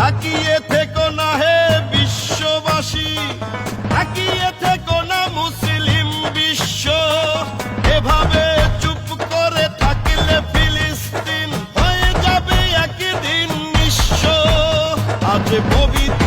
তাকিয়ে থেকো না হে বিশ্ববাসী, তাকিয়ে থেকো না মুসলিম বিশ্ব। এভাবে চুপ করে থাকলে ফিলিস্তিন হয়ে যাবে একদিন নিঃস্ব। আজ পবিত্র